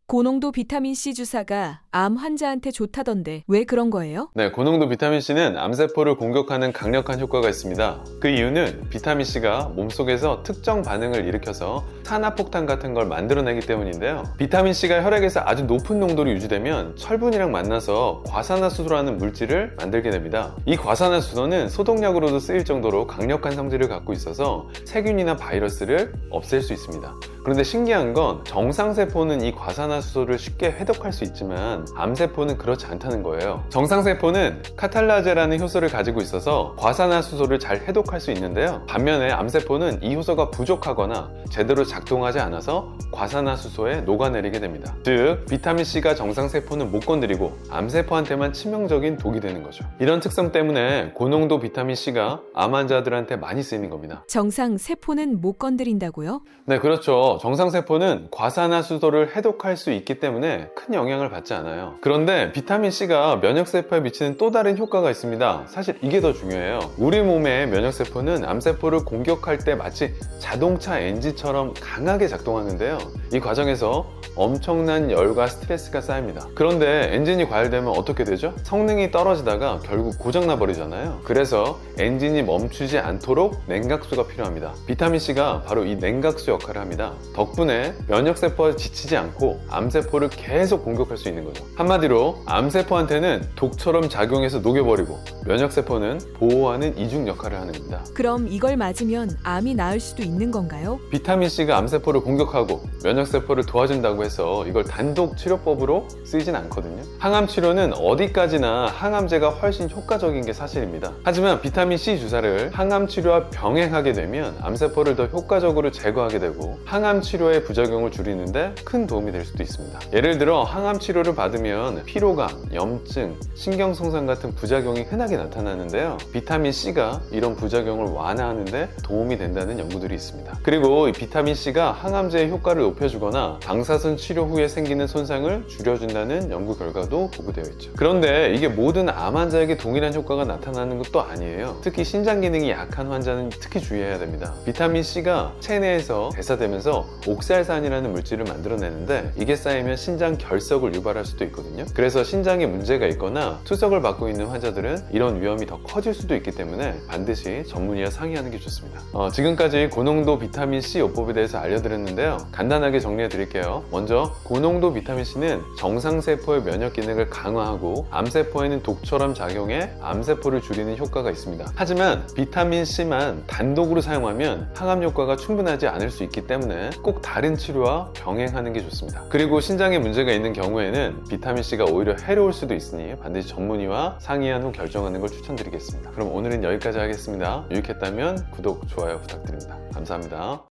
고농도 비타민C 주사가 암 환자한테 좋다던데 왜 그런 거예요? 네, 고농도 비타민C는 암세포를 공격하는 강력한 효과가 있습니다. 그 이유는 비타민C가 몸속에서 특정 반응을 일으켜서 산화폭탄 같은 걸 만들어내기 때문인데요. 비타민C가 혈액에서 아주 높은 농도로 유지되면 철분이랑 만나서 과산화수소라는 물질을 만들게 됩니다. 이 과산화수소는 소독약으로도 쓰일 정도로 강력한 성질을 갖고 있어서 세균이나 바이러스를 없앨 수 있습니다. 그런데 신기한 건 정상세포는 이 과산화수소를 쉽게 해독할 수 있지만 암세포는 그렇지 않다는 거예요. 정상세포는 카탈라제라는 효소를 가지고 있어서 과산화수소를 잘 해독할 수 있는데요. 반면에 암세포는 이 효소가 부족하거나 제대로 작동하지 않아서 과산화수소에 녹아내리게 됩니다. 즉 비타민C가 정상세포는 못 건드리고 암세포한테만 치명적인 독이 되는 거죠. 이런 특성 때문에 고농도 비타민C가 암 환자들한테 많이 쓰이는 겁니다. 정상 세포는 못 건드린다고요? 네, 그렇죠. 정상세포는 과산화수소를 해독할 수 있기 때문에 큰 영향을 받지 않아요. 그런데 비타민C가 면역세포에 미치는 또 다른 효과가 있습니다. 사실 이게 더 중요해요. 우리 몸의 면역세포는 암세포를 공격할 때 마치 자동차 엔진처럼 강하게 작동하는데요. 이 과정에서 엄청난 열과 스트레스가 쌓입니다. 그런데 엔진이 과열되면 어떻게 되죠? 성능이 떨어지다가 결국 고장나 버리잖아요. 그래서 엔진이 멈추지 않도록 냉각수가 필요합니다. 비타민C가 바로 이 냉각수 역할을 합니다. 덕분에 면역세포가 지치지 않고 암세포를 계속 공격할 수 있는 거죠. 한마디로 암세포한테는 독처럼 작용해서 녹여버리고 면역세포는 보호하는 이중 역할을 하는 겁니다. 그럼 이걸 맞으면 암이 나을 수도 있는 건가요? 비타민C가 암세포를 공격하고 면역세포를 도와준다고 해서 이걸 단독 치료법으로 쓰이진 않거든요. 항암 치료는 어디까지나 항암제가 훨씬 효과적인 게 사실입니다. 하지만 비타민C 주사를 항암 치료와 병행하게 되면 암세포를 더 효과적으로 제거하게 되고 항암 치료의 부작용을 줄이는데 큰 도움이 될 수도 있습니다. 예를 들어 항암 치료를 받으면 피로감, 염증, 신경손상 같은 부작용이 흔하게 나타나는데요. 비타민C가 이런 부작용을 완화하는데 도움이 된다는 연구들이 있습니다. 그리고 이 비타민C가 항암제의 효과를 높여주거나 방사선 치료 후에 생기는 손상을 줄여준다는 연구 결과도 보고되어 있죠. 그런데 이게 모든 암 환자에게 동일한 효과가 나타나는 것도 아니에요. 특히 신장 기능이 약한 환자는 특히 주의해야 됩니다. 비타민C가 체내에서 대사되면서 옥살산이라는 물질을 만들어내는데 이게 쌓이면 신장 결석을 유발할 수도 있거든요. 그래서 신장에 문제가 있거나 투석을 받고 있는 환자들은 이런 위험이 더 커질 수도 있기 때문에 반드시 전문의와 상의하는 게 좋습니다. 지금까지 고농도 비타민C 요법에 대해서 알려드렸는데요. 간단하게 정리해 드릴게요. 먼저 고농도 비타민C는 정상세포의 면역 기능을 강화하고 암세포에는 독처럼 작용해 암세포를 줄이는 효과가 있습니다. 하지만 비타민C만 단독으로 사용하면 항암 효과가 충분하지 않을 수 있기 때문에 꼭 다른 치료와 병행하는 게 좋습니다. 그리고 신장에 문제가 있는 경우에는 비타민C가 오히려 해로울 수도 있으니 반드시 전문의와 상의한 후 결정하는 걸 추천드리겠습니다. 그럼 오늘은 여기까지 하겠습니다. 유익했다면 구독, 좋아요 부탁드립니다. 감사합니다.